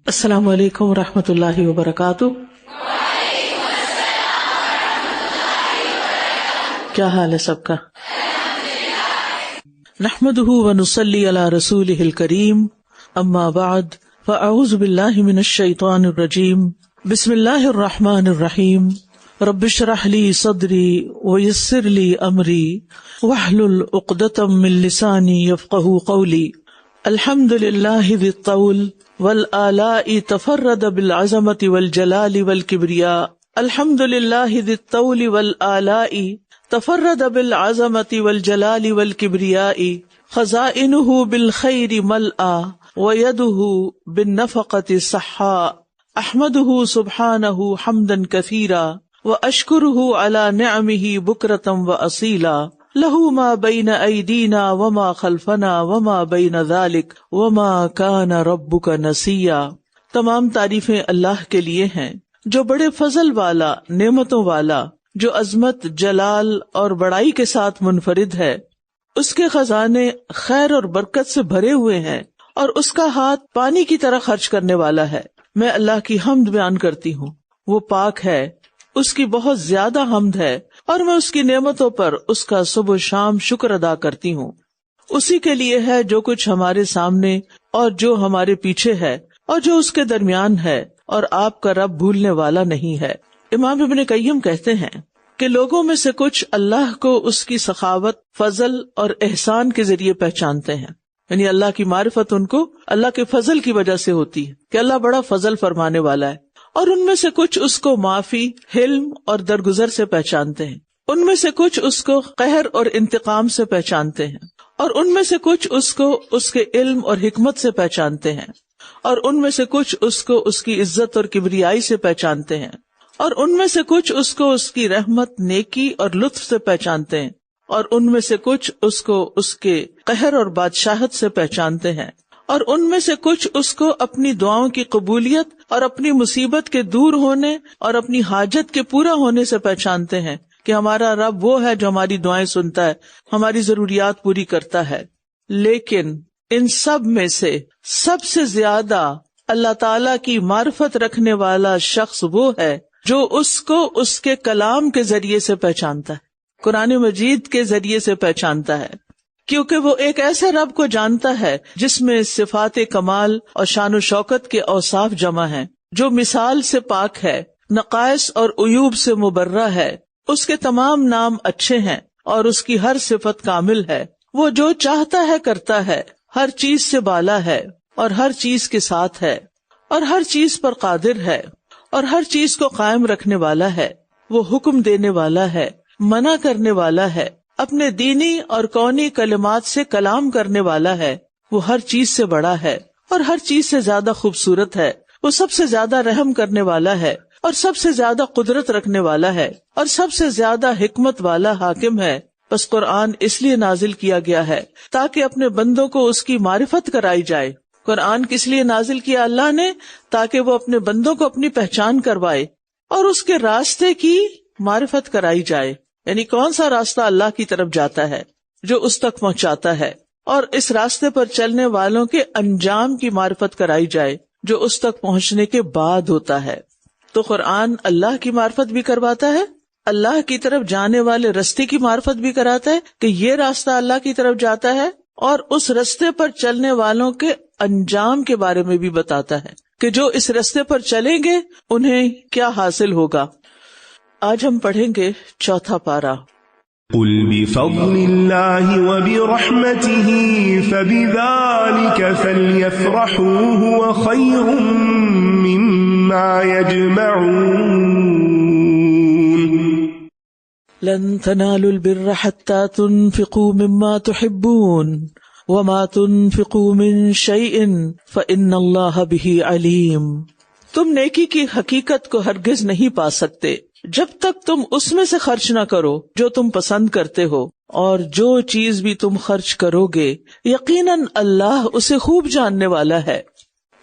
السلام علیکم ورحمۃ اللہ وبرکاتہ۔ کیا حال ہے سب کا؟ نحمدہ ونصلی علی رسولہ الکریم، اما بعد فاعوذ باللہ من الشیطان الرجیم، بسم اللہ الرحمن الرحیم، رب اشرح لی صدری ویسر لی امری واحلل عقدۃ من لسانی یفقہوا قولی۔ الحمد للہ ذی الطول والآلاء تفرد بالعظمۃ والجلال والکبریاء۔ الحمد للہ ذی الطول والآلاء تفرد بالعظمۃ والجلال والکبریاء، خزائنہ بالخیر ملآ ویدہ بالنفقۃ صحاء۔ احمدہ سبحانہ حمدا کثیرا واشکرہ علی نعمہ بکرۃ واصیلا۔ لہ ما بین ایدینا وما خلفنا وما بین ذلک وما کان ربک نسیا۔ تمام تعریفیں اللہ کے لیے ہیں جو بڑے فضل والا، نعمتوں والا، جو عظمت، جلال اور بڑائی کے ساتھ منفرد ہے۔ اس کے خزانے خیر اور برکت سے بھرے ہوئے ہیں اور اس کا ہاتھ پانی کی طرح خرچ کرنے والا ہے۔ میں اللہ کی حمد بیان کرتی ہوں، وہ پاک ہے، اس کی بہت زیادہ حمد ہے، اور میں اس کی نعمتوں پر اس کا صبح و شام شکر ادا کرتی ہوں۔ اسی کے لیے ہے جو کچھ ہمارے سامنے اور جو ہمارے پیچھے ہے اور جو اس کے درمیان ہے، اور آپ کا رب بھولنے والا نہیں ہے۔ امام ابن قیم کہتے ہیں کہ لوگوں میں سے کچھ اللہ کو اس کی سخاوت، فضل اور احسان کے ذریعے پہچانتے ہیں، یعنی اللہ کی معرفت ان کو اللہ کے فضل کی وجہ سے ہوتی ہے کہ اللہ بڑا فضل فرمانے والا ہے، اور ان میں سے کچھ اس کو معافی، حلم اور درگزر سے پہچانتے ہیں، ان میں سے کچھ اس کو قہر اور انتقام سے پہچانتے ہیں، اور ان میں سے کچھ اس کو اس کے علم اور حکمت سے پہچانتے ہیں، اور ان میں سے کچھ اس کو اس کی عزت اور کبریائی سے پہچانتے ہیں، اور ان میں سے کچھ اس کو اس کی رحمت، نیکی اور لطف سے پہچانتے ہیں، اور ان میں سے کچھ اس کو اس کے قہر اور بادشاہت سے پہچانتے ہیں، اور ان میں سے کچھ اس کو اپنی دعاؤں کی قبولیت اور اپنی مصیبت کے دور ہونے اور اپنی حاجت کے پورا ہونے سے پہچانتے ہیں کہ ہمارا رب وہ ہے جو ہماری دعائیں سنتا ہے، ہماری ضروریات پوری کرتا ہے۔ لیکن ان سب میں سے سب سے زیادہ اللہ تعالی کی معرفت رکھنے والا شخص وہ ہے جو اس کو اس کے کلام کے ذریعے سے پہچانتا ہے، قرآن مجید کے ذریعے سے پہچانتا ہے، کیونکہ وہ ایک ایسے رب کو جانتا ہے جس میں صفات کمال اور شان و شوکت کے اوصاف جمع ہیں، جو مثال سے پاک ہے، نقائص اور عیوب سے مبرہ ہے، اس کے تمام نام اچھے ہیں اور اس کی ہر صفت کامل ہے۔ وہ جو چاہتا ہے کرتا ہے، ہر چیز سے بالا ہے اور ہر چیز کے ساتھ ہے، اور ہر چیز پر قادر ہے، اور ہر چیز کو قائم رکھنے والا ہے۔ وہ حکم دینے والا ہے، منع کرنے والا ہے، اپنے دینی اور کونی کلمات سے کلام کرنے والا ہے۔ وہ ہر چیز سے بڑا ہے اور ہر چیز سے زیادہ خوبصورت ہے۔ وہ سب سے زیادہ رحم کرنے والا ہے اور سب سے زیادہ قدرت رکھنے والا ہے اور سب سے زیادہ حکمت والا حاکم ہے۔ بس قرآن اس لیے نازل کیا گیا ہے تاکہ اپنے بندوں کو اس کی معرفت کرائی جائے۔ قرآن کس لیے نازل کیا اللہ نے؟ تاکہ وہ اپنے بندوں کو اپنی پہچان کروائے اور اس کے راستے کی معرفت کرائی جائے، یعنی کون سا راستہ اللہ کی طرف جاتا ہے جو اس تک پہنچاتا ہے، اور اس راستے پر چلنے والوں کے انجام کی معرفت کرائی جائے جو اس تک پہنچنے کے بعد ہوتا ہے۔ تو قرآن اللہ کی معرفت بھی کرواتا ہے، اللہ کی طرف جانے والے راستے کی معرفت بھی کراتا ہے کہ یہ راستہ اللہ کی طرف جاتا ہے، اور اس راستے پر چلنے والوں کے انجام کے بارے میں بھی بتاتا ہے کہ جو اس راستے پر چلیں گے انہیں کیا حاصل ہوگا۔ آج ہم پڑھیں گے چوتھا پارہ۔ قل بفضل اللہ وبرحمتہ فبذلک فلیفرحوا هو خیر مما یجمعون۔ لن تنالوا البر حتى تنفقوا مما تحبون وما تنفقوا من شيء فإن الله به علیم۔ تم نیکی کی حقیقت کو ہرگز نہیں پا سکتے جب تک تم اس میں سے خرچ نہ کرو جو تم پسند کرتے ہو، اور جو چیز بھی تم خرچ کرو گے یقیناً اللہ اسے خوب جاننے والا ہے۔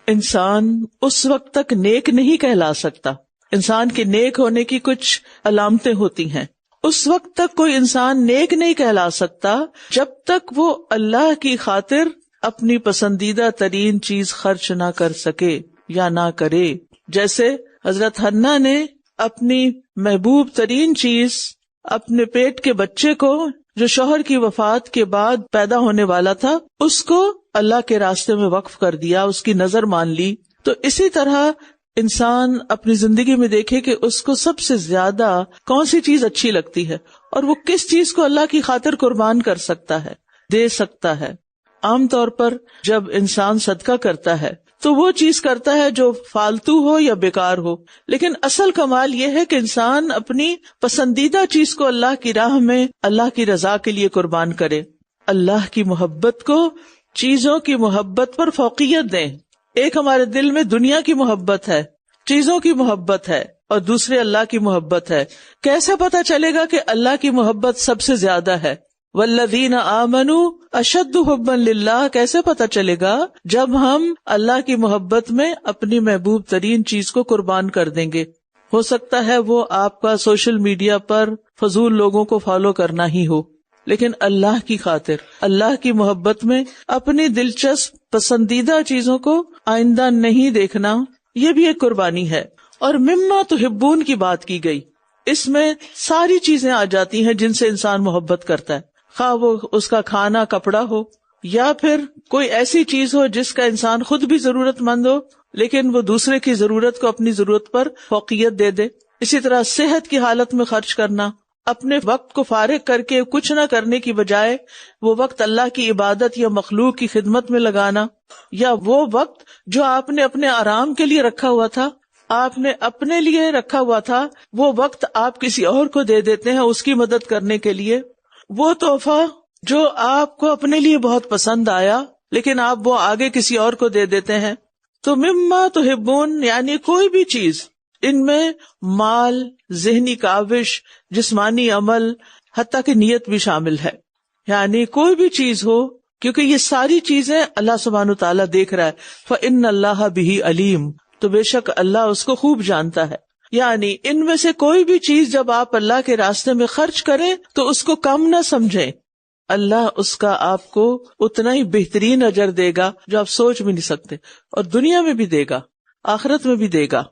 انسان اس وقت تک نیک نہیں کہلا سکتا، انسان کے نیک ہونے کی کچھ علامتیں ہوتی ہیں، اس وقت تک کوئی انسان نیک نہیں کہلا سکتا جب تک وہ اللہ کی خاطر اپنی پسندیدہ ترین چیز خرچ نہ کر سکے۔ یا نہ کرے. جیسے حضرت حنا نے اپنی محبوب ترین چیز اپنے پیٹ کے بچے کو جو شوہر کی وفات کے بعد پیدا ہونے والا تھا اس کو اللہ کے راستے میں وقف کر دیا، اس کی نظر مان لی. تو اسی طرح انسان اپنی زندگی میں دیکھے کہ اس کو سب سے زیادہ کون سی چیز اچھی لگتی ہے اور وہ کس چیز کو اللہ کی خاطر قربان کر سکتا ہے، دے سکتا ہے. عام طور پر جب انسان صدقہ کرتا ہے تو وہ چیز کرتا ہے جو فالتو ہو یا بیکار ہو، لیکن اصل کمال یہ ہے کہ انسان اپنی پسندیدہ چیز کو اللہ کی راہ میں اللہ کی رضا کے لیے قربان کرے. اللہ کی محبت کو چیزوں کی محبت پر فوقیت دیں. ایک ہمارے دل میں دنیا کی محبت ہے، چیزوں کی محبت ہے، اور دوسرے اللہ کی محبت ہے. کیسے پتا چلے گا کہ اللہ کی محبت سب سے زیادہ ہے؟ والذین آمنوا اشد حبا للہ. کیسے پتا چلے گا؟ جب ہم اللہ کی محبت میں اپنی محبوب ترین چیز کو قربان کر دیں گے. ہو سکتا ہے وہ آپ کا سوشل میڈیا پر فضول لوگوں کو فالو کرنا ہی ہو، لیکن اللہ کی خاطر اللہ کی محبت میں اپنی دلچسپ پسندیدہ چیزوں کو آئندہ نہیں دیکھنا، یہ بھی ایک قربانی ہے. اور مما تحبون کی بات کی گئی، اس میں ساری چیزیں آ جاتی ہیں جن سے انسان محبت کرتا ہے، خواہ وہ اس کا کھانا کپڑا ہو یا پھر کوئی ایسی چیز ہو جس کا انسان خود بھی ضرورت مند ہو لیکن وہ دوسرے کی ضرورت کو اپنی ضرورت پر فوقیت دے دے. اسی طرح صحت کی حالت میں خرچ کرنا، اپنے وقت کو فارغ کر کے کچھ نہ کرنے کی بجائے وہ وقت اللہ کی عبادت یا مخلوق کی خدمت میں لگانا، یا وہ وقت جو آپ نے اپنے آرام کے لیے رکھا ہوا تھا، آپ نے اپنے لیے رکھا ہوا تھا، وہ وقت آپ کسی اور کو دے دیتے ہیں اس کی مدد کرنے کے لیے. وہ تحفہ جو آپ کو اپنے لیے بہت پسند آیا لیکن آپ وہ آگے کسی اور کو دے دیتے ہیں. تو مما تحبون یعنی کوئی بھی چیز، ان میں مال، ذہنی کاوش، جسمانی عمل، حتیٰ کہ نیت بھی شامل ہے. یعنی کوئی بھی چیز ہو، کیونکہ یہ ساری چیزیں اللہ سبحانہ وتعالیٰ دیکھ رہا ہے. فَإِنَّ اللَّهَ بِهِ عَلِيمٌ، تو بے شک اللہ اس کو خوب جانتا ہے. یعنی ان میں سے کوئی بھی چیز جب آپ اللہ کے راستے میں خرچ کریں تو اس کو کم نہ سمجھیں. اللہ اس کا آپ کو اتنا ہی بہترین اجر دے گا جو آپ سوچ بھی نہیں سکتے، اور دنیا میں بھی دے گا، آخرت میں بھی دے گا.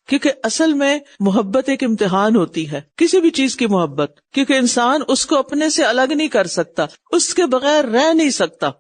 کیونکہ اصل میں محبت ایک امتحان ہوتی ہے، کسی بھی چیز کی محبت، کیونکہ انسان اس کو اپنے سے الگ نہیں کر سکتا، اس کے بغیر رہ نہیں سکتا.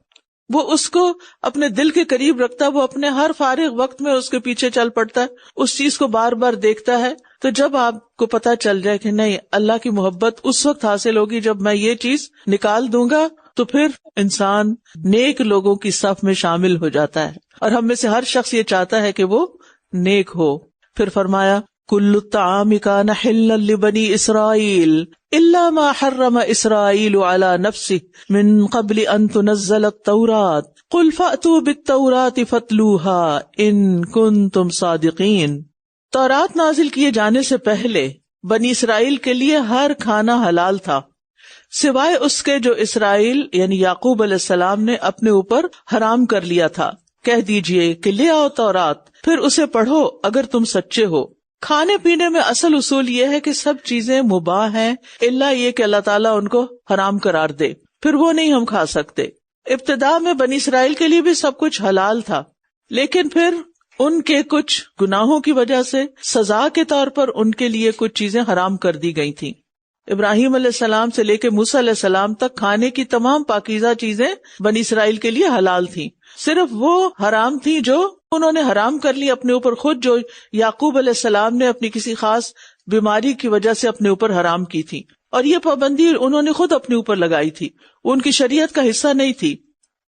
وہ اس کو اپنے دل کے قریب رکھتا ہے، وہ اپنے ہر فارغ وقت میں اس کے پیچھے چل پڑتا ہے، اس چیز کو بار بار دیکھتا ہے. تو جب آپ کو پتا چل جائے کہ نہیں، اللہ کی محبت اس وقت حاصل ہوگی جب میں یہ چیز نکال دوں گا، تو پھر انسان نیک لوگوں کی صف میں شامل ہو جاتا ہے. اور ہم میں سے ہر شخص یہ چاہتا ہے کہ وہ نیک ہو. پھر فرمایا کل الطعام کان حلا لبنی اسرائیل الا ما حرم اسرائیل علی نفسہ من قبل ان تنزل التوراۃ قل فأتوا بالتوراۃ فاتلوها ان کنتم صادقین. تورات نازل کیے جانے سے پہلے بنی اسرائیل کے لیے ہر کھانا حلال تھا سوائے اس کے جو اسرائیل یعنی یعقوب علیہ السلام نے اپنے اوپر حرام کر لیا تھا. کہہ دیجئے کہ لے آؤ تورات، پھر اسے پڑھو اگر تم سچے ہو. کھانے پینے میں اصل اصول یہ ہے کہ سب چیزیں مباح ہیں الا یہ کہ اللہ تعالیٰ ان کو حرام قرار دے، پھر وہ نہیں ہم کھا سکتے. ابتدا میں بنی اسرائیل کے لیے بھی سب کچھ حلال تھا، لیکن پھر ان کے کچھ گناہوں کی وجہ سے سزا کے طور پر ان کے لیے کچھ چیزیں حرام کر دی گئی تھیں. ابراہیم علیہ السلام سے لے کے موسیٰ علیہ السلام تک کھانے کی تمام پاکیزہ چیزیں بنی اسرائیل کے لیے حلال تھیں. صرف وہ حرام تھیں جو انہوں نے حرام کر لی اپنے اوپر خود، جو یعقوب علیہ السلام نے اپنی کسی خاص بیماری کی وجہ سے اپنے اوپر حرام کی تھی، اور یہ پابندی انہوں نے خود اپنے اوپر لگائی تھی، وہ ان کی شریعت کا حصہ نہیں تھی.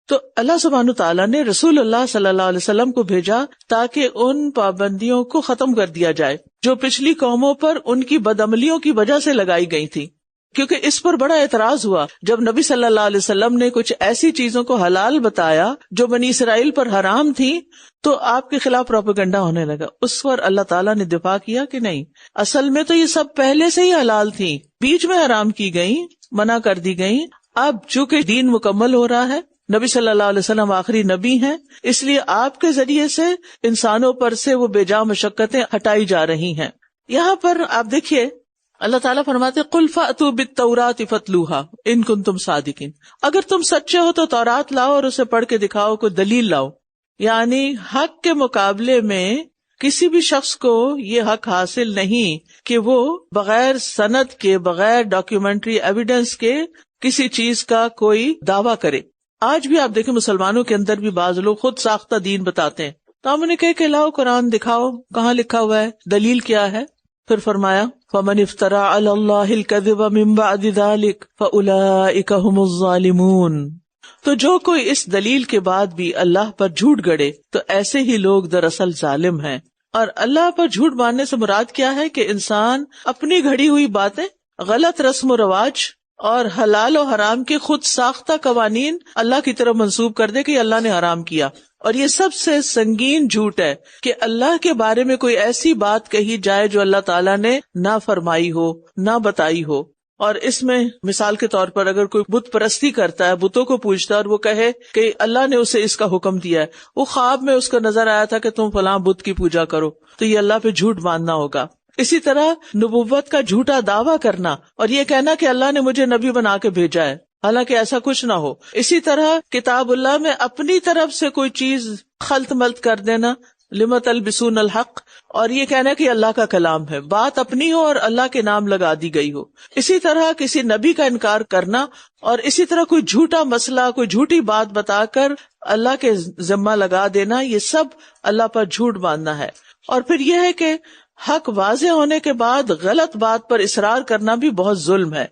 تو اللہ سبحانہ تعالیٰ نے رسول اللہ صلی اللہ علیہ وسلم کو بھیجا تاکہ ان پابندیوں کو ختم کر دیا جائے جو پچھلی قوموں پر ان کی بدعملیوں کی وجہ سے لگائی گئی تھی. کیونکہ اس پر بڑا اعتراض ہوا جب نبی صلی اللہ علیہ وسلم نے کچھ ایسی چیزوں کو حلال بتایا جو بنی اسرائیل پر حرام تھی، تو آپ کے خلاف پروپیگنڈا ہونے لگا. اس پر اللہ تعالیٰ نے دفاع کیا کہ نہیں، اصل میں تو یہ سب پہلے سے ہی حلال تھی، بیچ میں حرام کی گئیں، منع کر دی گئیں. اب چونکہ دین مکمل ہو رہا ہے، نبی صلی اللہ علیہ وسلم آخری نبی ہیں، اس لیے آپ کے ذریعے سے انسانوں پر سے وہ بے جا مشقتیں ہٹائی جا رہی ہیں. یہاں پر آپ دیکھیے اللہ تعالیٰ فرماتے قل فأتوا بالتوراۃ فاتلوها ان کنتم صادقین، اگر تم سچے ہو تو تورات لاؤ اور اسے پڑھ کے دکھاؤ، کوئی دلیل لاؤ. یعنی حق کے مقابلے میں کسی بھی شخص کو یہ حق حاصل نہیں کہ وہ بغیر سند کے، بغیر ڈاکیومنٹری ایویڈنس کے کسی چیز کا کوئی دعویٰ کرے. آج بھی آپ دیکھیں مسلمانوں کے اندر بھی بعض لوگ خود ساختہ دین بتاتے ہیں. تو ہم نے کہا کہ لاؤ قرآن دکھاؤ، کہاں لکھا ہوا ہے، دلیل کیا ہے؟ پھر فرمایا فَمَنِ افْتَرَىٰ عَلَى اللَّهِ الْكَذِبَ مِن بَعْدِ ذَلِكَ فَأُولَٰئِكَ هُمُ الظَّالِمُونَ. تو جو کوئی اس دلیل کے بعد بھی اللہ پر جھوٹ گڑے تو ایسے ہی لوگ دراصل ظالم ہیں. اور اللہ پر جھوٹ باندھنے سے مراد کیا ہے کہ انسان اپنی گھڑی ہوئی باتیں، غلط رسم و رواج اور حلال و حرام کے خود ساختہ قوانین اللہ کی طرف منسوب کر دے کہ اللہ نے حرام کیا. اور یہ سب سے سنگین جھوٹ ہے کہ اللہ کے بارے میں کوئی ایسی بات کہی جائے جو اللہ تعالیٰ نے نہ فرمائی ہو، نہ بتائی ہو. اور اس میں مثال کے طور پر اگر کوئی بت پرستی کرتا ہے، بتوں کو پوجتا ہے اور وہ کہے کہ اللہ نے اسے اس کا حکم دیا ہے، وہ خواب میں اس کو نظر آیا تھا کہ تم فلاں بت کی پوجا کرو، تو یہ اللہ پہ جھوٹ باندھنا ہوگا. اسی طرح نبوت کا جھوٹا دعویٰ کرنا اور یہ کہنا کہ اللہ نے مجھے نبی بنا کے بھیجا ہے، حالانکہ ایسا کچھ نہ ہو. اسی طرح کتاب اللہ میں اپنی طرف سے کوئی چیز خلط ملط کر دینا، لِمَ تَلْبِسُونَ الْحَقَّ، اور یہ کہنا کہ اللہ کا کلام ہے، بات اپنی ہو اور اللہ کے نام لگا دی گئی ہو. اسی طرح کسی نبی کا انکار کرنا، اور اسی طرح کوئی جھوٹا مسئلہ، کوئی جھوٹی بات بتا کر اللہ کے ذمہ لگا دینا، یہ سب اللہ پر جھوٹ باندھنا ہے. اور پھر یہ ہے کہ حق واضح ہونے کے بعد غلط بات پر اصرار کرنا بھی بہت ظلم ہے.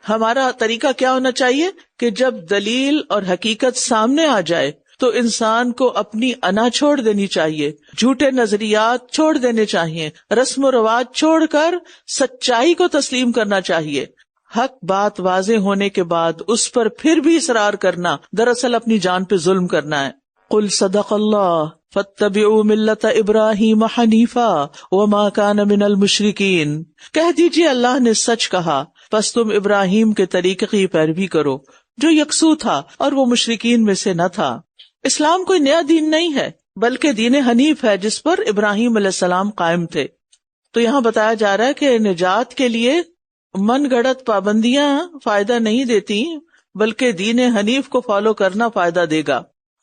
ہمارا طریقہ کیا ہونا چاہیے کہ جب دلیل اور حقیقت سامنے آ جائے تو انسان کو اپنی انا چھوڑ دینی چاہیے، جھوٹے نظریات چھوڑ دینے چاہیے، رسم و رواج چھوڑ کر سچائی کو تسلیم کرنا چاہیے. حق بات واضح ہونے کے بعد اس پر پھر بھی اصرار کرنا دراصل اپنی جان پہ ظلم کرنا ہے. قل صدق اللہ فاتبعوا ملت ابراہیم حنیفا وما کان من المشرکین. کہہ دیجیے اللہ نے سچ کہا، پس تم ابراہیم کے طریقے کی پیروی کرو جو یکسو تھا اور وہ مشرکین میں سے نہ تھا. اسلام کوئی نیا دین نہیں ہے بلکہ دین حنیف ہے جس پر ابراہیم علیہ السلام قائم تھے. تو یہاں بتایا جا رہا ہے کہ نجات کے لیے من گھڑت پابندیاں فائدہ نہیں دیتی بلکہ دین حنیف کو فالو کرنا فائدہ دے گا.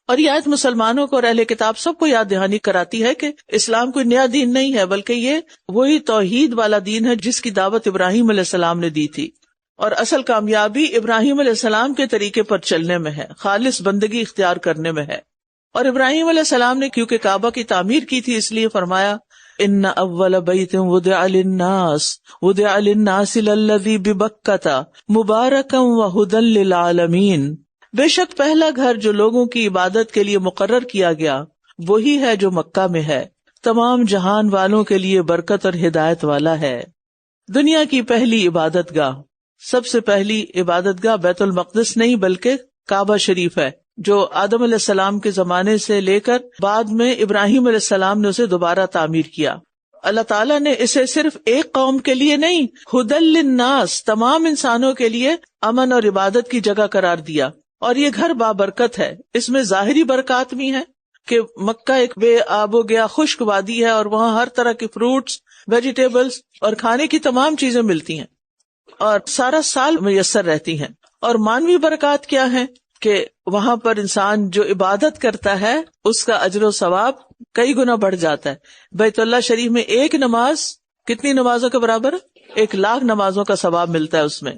اور یہ آیت مسلمانوں کو اور اہل کتاب سب کو یاد دہانی کراتی ہے کہ اسلام کوئی نیا دین نہیں ہے بلکہ یہ وہی توحید والا دین ہے جس کی دعوت ابراہیم علیہ السلام نے دی تھی. اور اصل کامیابی ابراہیم علیہ السلام کے طریقے پر چلنے میں ہے، خالص بندگی اختیار کرنے میں ہے. اور ابراہیم علیہ السلام نے کیونکہ کعبہ کی تعمیر کی تھی اس لیے فرمایا ان اول بیت وضع للناس للذی ببکۃ مبارکا وہدی للعالمین. بے شک پہلا گھر جو لوگوں کی عبادت کے لیے مقرر کیا گیا وہی ہے جو مکہ میں ہے، تمام جہان والوں کے لیے برکت اور ہدایت والا ہے. دنیا کی پہلی عبادت گاہ، سب سے پہلی عبادت گاہ بیت المقدس نہیں بلکہ کعبہ شریف ہے جو آدم علیہ السلام کے زمانے سے لے کر بعد میں ابراہیم علیہ السلام نے اسے دوبارہ تعمیر کیا. اللہ تعالیٰ نے اسے صرف ایک قوم کے لیے نہیں، ہدی للناس، تمام انسانوں کے لیے امن اور عبادت کی جگہ قرار دیا. اور یہ گھر بابرکت ہے. اس میں ظاہری برکات بھی ہیں کہ مکہ ایک بے آب و گیا خشک وادی ہے اور وہاں ہر طرح کے فروٹس، ویجیٹیبلز اور کھانے کی تمام چیزیں ملتی ہیں اور سارا سال میسر رہتی ہیں. اور مانوی برکات کیا ہے کہ وہاں پر انسان جو عبادت کرتا ہے اس کا اجر و ثواب کئی گنا بڑھ جاتا ہے. بیت اللہ شریف میں ایک نماز کتنی نمازوں کے برابر؟ 1,00,000 نمازوں کا ثواب ملتا ہے اس میں.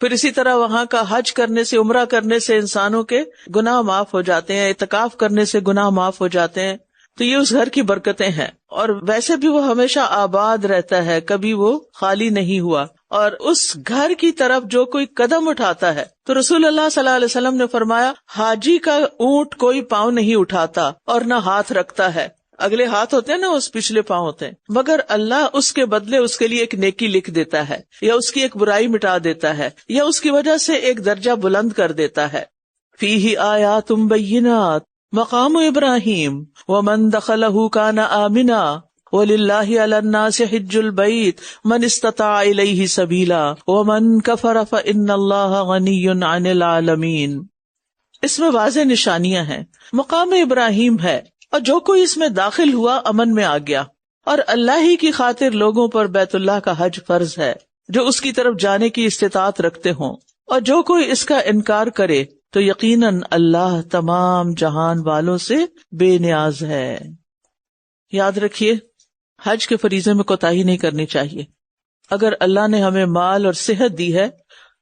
پھر اسی طرح وہاں کا حج کرنے سے، عمرہ کرنے سے انسانوں کے گناہ معاف ہو جاتے ہیں، اعتکاف کرنے سے گناہ معاف ہو جاتے ہیں. تو یہ اس گھر کی برکتیں ہیں. اور ویسے بھی وہ ہمیشہ آباد رہتا ہے، کبھی وہ خالی نہیں ہوا. اور اس گھر کی طرف جو کوئی قدم اٹھاتا ہے تو رسول اللہ صلی اللہ علیہ وسلم نے فرمایا حاجی کا اونٹ کوئی پاؤں نہیں اٹھاتا اور نہ ہاتھ رکھتا ہے. اگلے ہاتھ ہوتے ہیں نا، اس پچھلے پاؤں ہوتے ہیں، مگر اللہ اس کے بدلے اس کے لیے ایک نیکی لکھ دیتا ہے یا اس کی ایک برائی مٹا دیتا ہے یا اس کی وجہ سے ایک درجہ بلند کر دیتا ہے. فیہ آیات بینات مقام ابراہیم ومن دخلہ کان آمنا وَلِلَّهِ عَلَى النَّاسِ حِجُّ الْبَيْتِ مَنِ اسْتَطَاعَ إِلَيْهِ سَبِيلًا وَمَنْ كَفَرَ فَإِنَّ اللَّهَ غَنِيٌّ عَنِ الْعَالَمِينَ. اس میں واضح نشانیاں ہیں. مقام ابراہیم ہے اور جو کوئی اس میں داخل ہوا امن میں آ گیا. اور اللہ ہی کی خاطر لوگوں پر بیت اللہ کا حج فرض ہے جو اس کی طرف جانے کی استطاعت رکھتے ہوں. اور جو کوئی اس کا انکار کرے تو یقیناً اللہ تمام جہان والوں سے بے نیاز ہے۔ یاد رکھیے، حج کے فریضے میں کوتاہی نہیں کرنی چاہیے۔ اگر اللہ نے ہمیں مال اور صحت دی ہے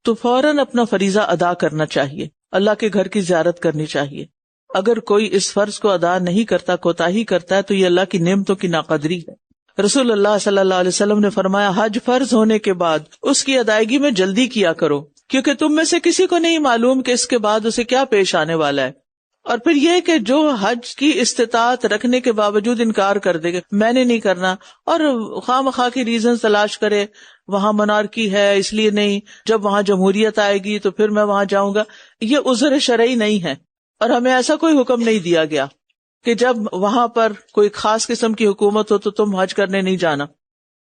تو فوراً اپنا فریضہ ادا کرنا چاہیے، اللہ کے گھر کی زیارت کرنی چاہیے۔ اگر کوئی اس فرض کو ادا نہیں کرتا، کوتاہی کرتا ہے، تو یہ اللہ کی نعمتوں کی ناقدری ہے۔ رسول اللہ صلی اللہ علیہ وسلم نے فرمایا، حج فرض ہونے کے بعد اس کی ادائیگی میں جلدی کیا کرو، کیونکہ تم میں سے کسی کو نہیں معلوم کہ اس کے بعد اسے کیا پیش آنے والا ہے۔ اور پھر یہ کہ جو حج کی استطاعت رکھنے کے باوجود انکار کر دے گا، میں نے نہیں کرنا، اور خواہ مخواہ کی ریزن تلاش کرے، وہاں منارکی ہے اس لیے نہیں، جب وہاں جمہوریت آئے گی تو پھر میں وہاں جاؤں گا، یہ عذر شرعی نہیں ہے۔ اور ہمیں ایسا کوئی حکم نہیں دیا گیا کہ جب وہاں پر کوئی خاص قسم کی حکومت ہو تو تم حج کرنے نہیں جانا۔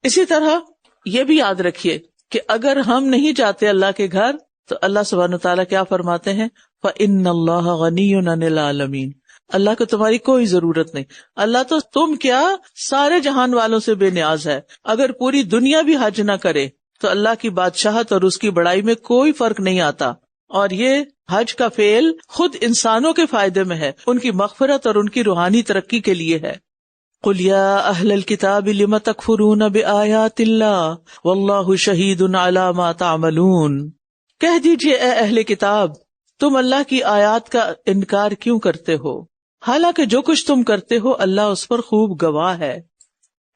اسی طرح یہ بھی یاد رکھیے کہ اگر ہم نہیں جاتے اللہ کے گھر تو اللہ سبحانہ وتعالیٰ کیا فرماتے ہیں، فَإِنَّ اللَّهَ غَنِيٌّ عَنِ الْعَالَمِينَ، اللہ کو تمہاری کوئی ضرورت نہیں، اللہ تو تم کیا سارے جہان والوں سے بے نیاز ہے۔ اگر پوری دنیا بھی حج نہ کرے تو اللہ کی بادشاہت اور اس کی بڑائی میں کوئی فرق نہیں آتا، اور یہ حج کا فعل خود انسانوں کے فائدے میں ہے، ان کی مغفرت اور ان کی روحانی ترقی کے لیے ہے۔ قُلْ يَا أَهْلَ الْكِتَابِ لِمَ تَكْفُرُونَ بِآيَاتِ اللَّهِ وَاللَّهُ شَهِيدٌ عَلَى مَا تَعْمَلُونَ، کہہ دیجئے اے اہل کتاب، تم اللہ کی آیات کا انکار کیوں کرتے ہو، حالانکہ جو کچھ تم کرتے ہو اللہ اس پر خوب گواہ ہے۔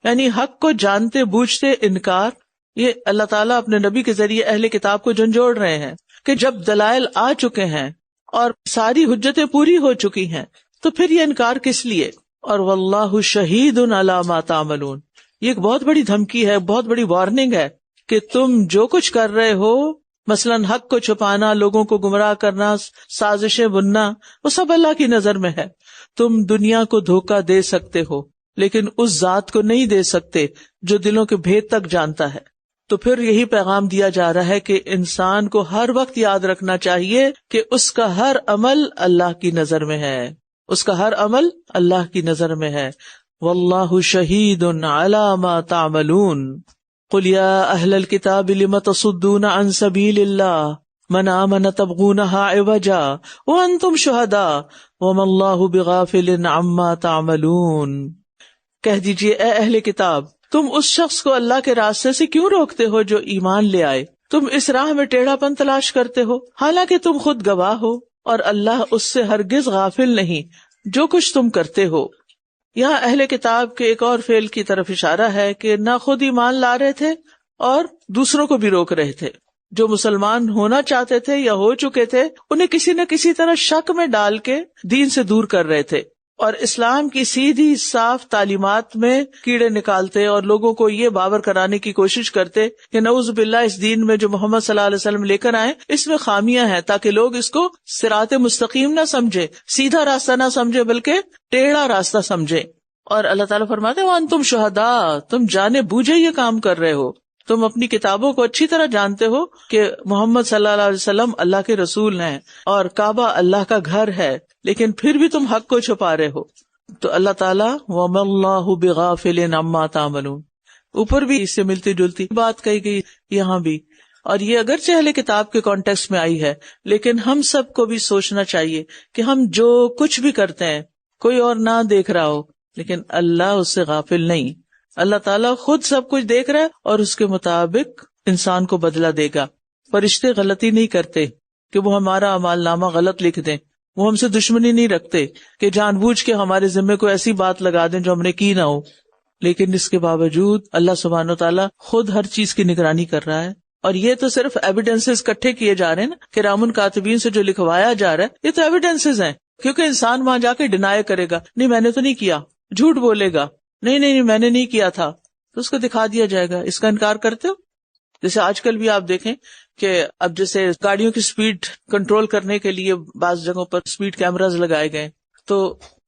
یعنی حق کو جانتے بوجھتے انکار، یہ اللہ تعالیٰ اپنے نبی کے ذریعے اہل کتاب کو جھنجھوڑ رہے ہیں کہ جب دلائل آ چکے ہیں اور ساری حجتیں پوری ہو چکی ہیں تو پھر یہ انکار کس لیے؟ اور واللہ شہید علی ما تعملون، یہ ایک بہت بڑی دھمکی ہے، بہت بڑی وارننگ ہے کہ تم جو کچھ کر رہے ہو، مثلاً حق کو چھپانا، لوگوں کو گمراہ کرنا، سازشیں بننا، وہ سب اللہ کی نظر میں ہے۔ تم دنیا کو دھوکہ دے سکتے ہو لیکن اس ذات کو نہیں دے سکتے جو دلوں کے بھید تک جانتا ہے۔ تو پھر یہی پیغام دیا جا رہا ہے کہ انسان کو ہر وقت یاد رکھنا چاہیے کہ اس کا ہر عمل اللہ کی نظر میں ہے، اس کا ہر عمل اللہ کی نظر میں ہے۔ واللہ شہید علی ما تعملون قل یا اہل الکتاب لم تصدون عن سبیل اللہ من آمن تبغونها عوجا وانتم شہداء وما اللہ بغافل عما تعملون، کہہ دیجئے اے اہل کتاب، تم اس شخص کو اللہ کے راستے سے کیوں روکتے ہو جو ایمان لے آئے؟ تم اس راہ میں ٹیڑھا پن تلاش کرتے ہو، حالانکہ تم خود گواہ ہو، اور اللہ اس سے ہرگز غافل نہیں جو کچھ تم کرتے ہو۔ یہاں اہل کتاب کے ایک اور فعل کی طرف اشارہ ہے کہ نہ خود ایمان لا رہے تھے اور دوسروں کو بھی روک رہے تھے۔ جو مسلمان ہونا چاہتے تھے یا ہو چکے تھے انہیں کسی نہ کسی طرح شک میں ڈال کے دین سے دور کر رہے تھے، اور اسلام کی سیدھی صاف تعلیمات میں کیڑے نکالتے اور لوگوں کو یہ باور کرانے کی کوشش کرتے کہ نعوذ باللہ اس دین میں جو محمد صلی اللہ علیہ وسلم لے کر آئے اس میں خامیاں ہیں، تاکہ لوگ اس کو صراط مستقیم نہ سمجھے، سیدھا راستہ نہ سمجھے بلکہ ٹیڑھا راستہ سمجھے۔ اور اللہ تعالیٰ فرماتے ہیں وَأَنْتُمْ شُهَدَاء، تم جانے بوجھے یہ کام کر رہے ہو، تم اپنی کتابوں کو اچھی طرح جانتے ہو کہ محمد صلی اللہ علیہ وسلم اللہ کے رسول ہیں اور کعبہ اللہ کا گھر ہے، لیکن پھر بھی تم حق کو چھپا رہے ہو۔ تو اللہ تعالیٰ وَمَا اللَّهُ بِغَافِلٍ عَمَّا تَعْمَلُونَ، اوپر بھی اس سے ملتی جلتی بات کہی گئی یہاں بھی، اور یہ اگرچہ اہل کتاب کے کانٹیکسٹ میں آئی ہے، لیکن ہم سب کو بھی سوچنا چاہیے کہ ہم جو کچھ بھی کرتے ہیں کوئی اور نہ دیکھ رہا ہو، لیکن اللہ اس سے غافل نہیں، اللہ تعالیٰ خود سب کچھ دیکھ رہا ہے اور اس کے مطابق انسان کو بدلہ دے گا۔ فرشتے غلطی نہیں کرتے کہ وہ ہمارا اعمال نامہ غلط لکھ دیں، وہ ہم سے دشمنی نہیں رکھتے کہ جان بوجھ کے ہمارے ذمے کو ایسی بات لگا دیں جو ہم نے کی نہ ہو، لیکن اس کے باوجود اللہ سبحانہ وتعالیٰ خود ہر چیز کی نگرانی کر رہا ہے۔ اور یہ تو صرف ایویڈنسز اکٹھے کیے جا رہے ہیں نا، کرام کاتبین سے جو لکھوایا جا رہا ہے یہ تو ایویڈنسز ہیں، کیونکہ انسان وہاں جا کے ڈینائی کرے گا، نہیں میں نے تو نہیں کیا، جھوٹ بولے گا، نہیں میں نے نہیں کیا تھا، تو اس کو دکھا دیا جائے گا۔ اس کا انکار کرتے ہو؟ جیسے آج کل بھی آپ دیکھیں کہ اب جیسے گاڑیوں کی سپیڈ کنٹرول کرنے کے لیے بعض جگہوں پر سپیڈ کیمراز لگائے گئے، تو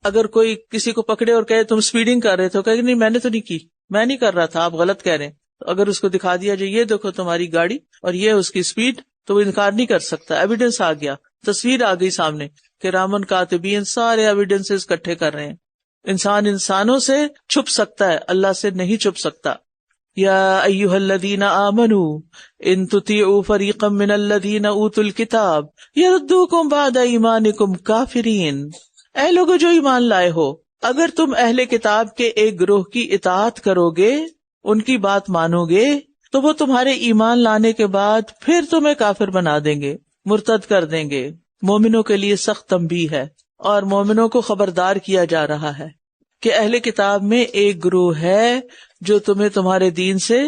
اگر کوئی کسی کو پکڑے اور کہے تم سپیڈنگ کر رہے تھے، کہے نہیں میں نے تو نہیں کی، میں نہیں کر رہا تھا، آپ غلط کہہ رہے ہیں، تو اگر اس کو دکھا دیا جائے یہ دیکھو تمہاری گاڑی اور یہ اس کی سپیڈ، تو وہ انکار نہیں کر سکتا، ایویڈنس آ گیا، تصویر آ گئی سامنے، کرامن کاتبین سارے ایویڈنسز اکٹھے کر رہے ہیں۔ انسان انسانوں سے چھپ سکتا ہے، اللہ سے نہیں چھپ سکتا۔ یا ایھا الذین آمنوا ان تطیعوا فریقا من الذین اوتوا الکتاب یردوکم بعد ایمانکم کافرین. اے لوگو جو ایمان لائے ہو، اگر تم اہل کتاب کے ایک گروہ کی اطاعت کرو گے، ان کی بات مانو گے، تو وہ تمہارے ایمان لانے کے بعد پھر تمہیں کافر بنا دیں گے، مرتد کر دیں گے. مومنوں کے لیے سخت تنبیہ ہے اور مومنوں کو خبردار کیا جا رہا ہے کہ اہل کتاب میں ایک گروہ ہے جو تمہیں تمہارے دین سے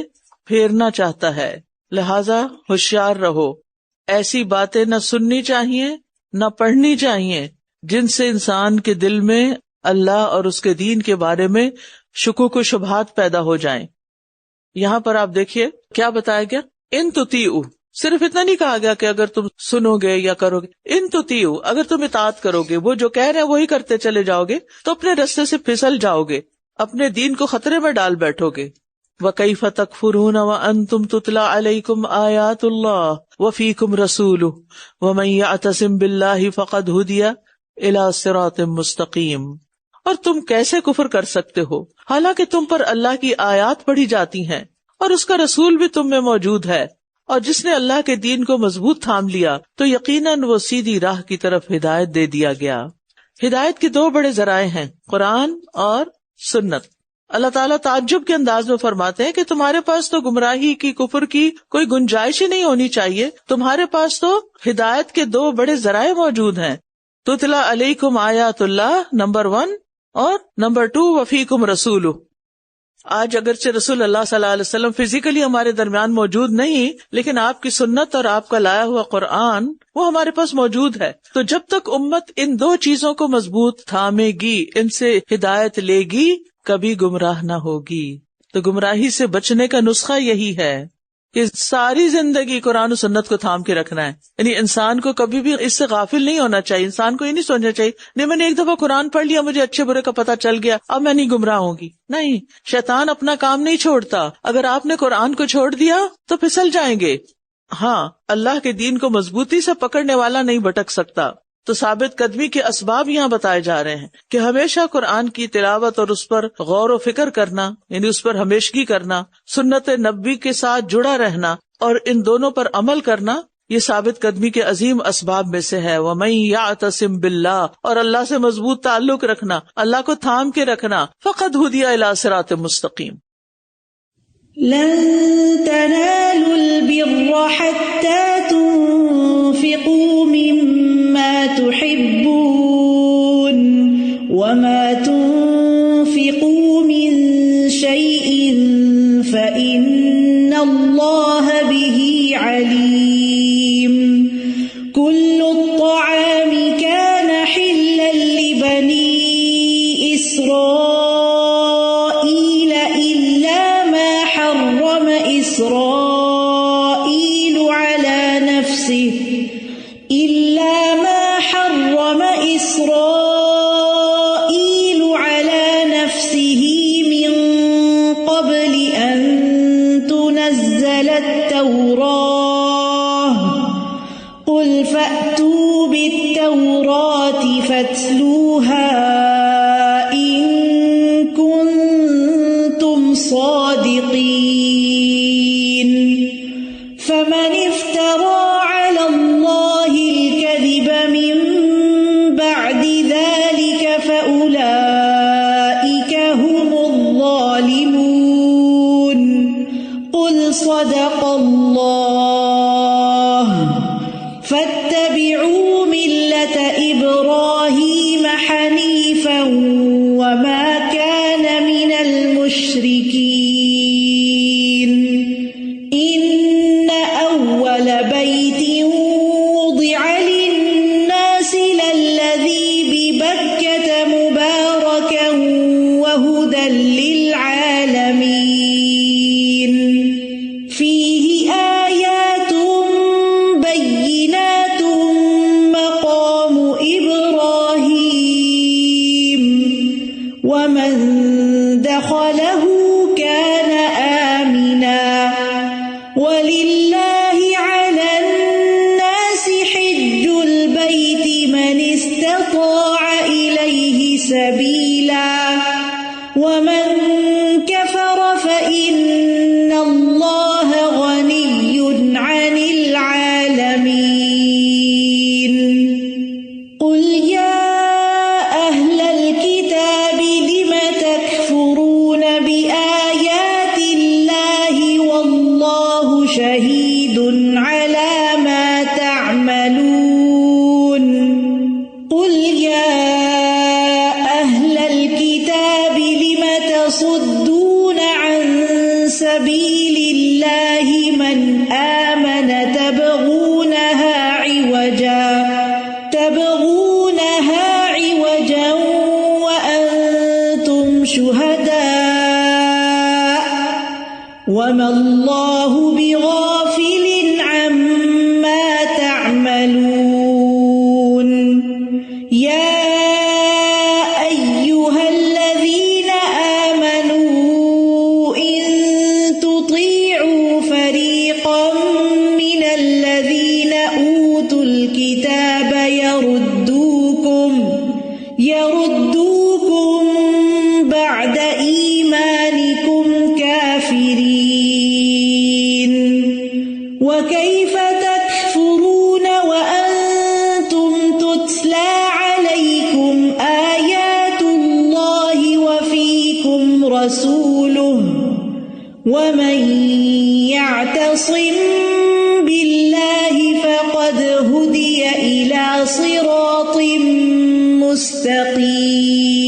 پھیرنا چاہتا ہے، لہذا ہوشیار رہو. ایسی باتیں نہ سننی چاہیے نہ پڑھنی چاہیے جن سے انسان کے دل میں اللہ اور اس کے دین کے بارے میں شکوک و شبہات پیدا ہو جائیں. یہاں پر آپ دیکھیے کیا بتایا گیا، ان تطیعوا، صرف اتنا نہیں کہا گیا کہ اگر تم سنو گے یا کرو گے، ان تطیعوا، اگر تم اطاعت کرو گے، وہ جو کہہ رہے ہیں وہی کرتے چلے جاؤ گے تو اپنے رستے سے پھسل جاؤ گے، اپنے دین کو خطرے میں ڈال بیٹھو گے. وَكَيْفَ تَكْفُرُونَ وَأَنْتُمْ تُتْلَى عَلَيْكُمْ آيَاتُ اللَّهِ وَفِيكُمْ رَسُولُهُ وَمَنْ يَعْتَصِمْ بِاللَّهِ فَقَدْ هُدِيَ إِلَى صِرَاطٍ مُسْتَقِيمٍ. اور تم کیسے کفر کر سکتے ہو حالانکہ تم پر اللہ کی آیات پڑھی جاتی ہیں اور اس کا رسول بھی تم میں موجود ہے، اور جس نے اللہ کے دین کو مضبوط تھام لیا تو یقیناً وہ سیدھی راہ کی طرف ہدایت دے دیا گیا. ہدایت کے دو بڑے ذرائع ہیں، قرآن اور سنت. اللہ تعالیٰ تعجب کے انداز میں فرماتے ہیں کہ تمہارے پاس تو گمراہی کی، کفر کی کوئی گنجائش ہی نہیں ہونی چاہیے، تمہارے پاس تو ہدایت کے دو بڑے ذرائع موجود ہیں. تتلی علیکم آیات اللہ نمبر 1 اور نمبر 2 وفیکم رسولہ. آج اگرچہ رسول اللہ صلی اللہ علیہ وسلم فزیکلی ہمارے درمیان موجود نہیں، لیکن آپ کی سنت اور آپ کا لایا ہوا قرآن وہ ہمارے پاس موجود ہے. تو جب تک امت ان دو چیزوں کو مضبوط تھامے گی، ان سے ہدایت لے گی، کبھی گمراہ نہ ہوگی. تو گمراہی سے بچنے کا نسخہ یہی ہے کہ ساری زندگی قرآن و سنت کو تھام کے رکھنا ہے. یعنی انسان کو کبھی بھی اس سے غافل نہیں ہونا چاہیے. انسان کو یہ نہیں سوچنا چاہیے نہیں میں نے ایک دفعہ قرآن پڑھ لیا، مجھے اچھے برے کا پتہ چل گیا، اب میں نہیں گمراہ ہوں گی. نہیں، شیطان اپنا کام نہیں چھوڑتا. اگر آپ نے قرآن کو چھوڑ دیا تو پھسل جائیں گے. ہاں، اللہ کے دین کو مضبوطی سے پکڑنے والا نہیں بھٹک سکتا. تو ثابت قدمی کے اسباب یہاں بتائے جا رہے ہیں کہ ہمیشہ قرآن کی تلاوت اور اس پر غور و فکر کرنا، یعنی اس پر ہمیشگی کرنا، سنت نبوی کے ساتھ جڑا رہنا اور ان دونوں پر عمل کرنا، یہ ثابت قدمی کے عظیم اسباب میں سے ہے. وَمَن يَعْتَصِم بِاللَّهِ، اور اللہ سے مضبوط تعلق رکھنا، اللہ کو تھام کے رکھنا. فَقَدْ هُدِيَ إِلَى صِرَاطٍ مُسْتَقِيمٍ. لن تنالوا البر حتى تنفقوا مما تحبون وما تنفقوا من شيء فإن الله به عليم. كل الطعام كان حلا لبني إسرائيل إلا ما حرم إسرائيل على نفسه من قبل أن تنزل التوراة قل فأتوا بالتوراة فاتلوها إن كنتم صادقين. فمن افترى على الله الكذب من بعد ذلك فأولئك هم الظالمون. قل صدق الله فاتبعوا ملة إبراهيم حنيفا وما كان من المشركين. إن أول بيت وضع للناس للذي ببكة مباركا وهدى للعالمين. فيه آيات بينات مقام إبراهيم ومن دخله كان آمنا. ولله على الناس حج البيت من استطاع إليه سبيلا ومن كفر فإن تصدون عن سبيل الله من آمن تبغونها عوجا وأنتم شهداء وما الله بغافل عما تعملون يا أيها الذين آمنوا إن تطيعوا فريقا من الذين أوتوا الكتاب يردوكم بعد إيمانكم كافرين وكيف تكفرون وأنتم تتلى عليكم آيات الله وفيكم رسوله ومن يعتصم بالله فقد هدي إلى صراط مستقيم.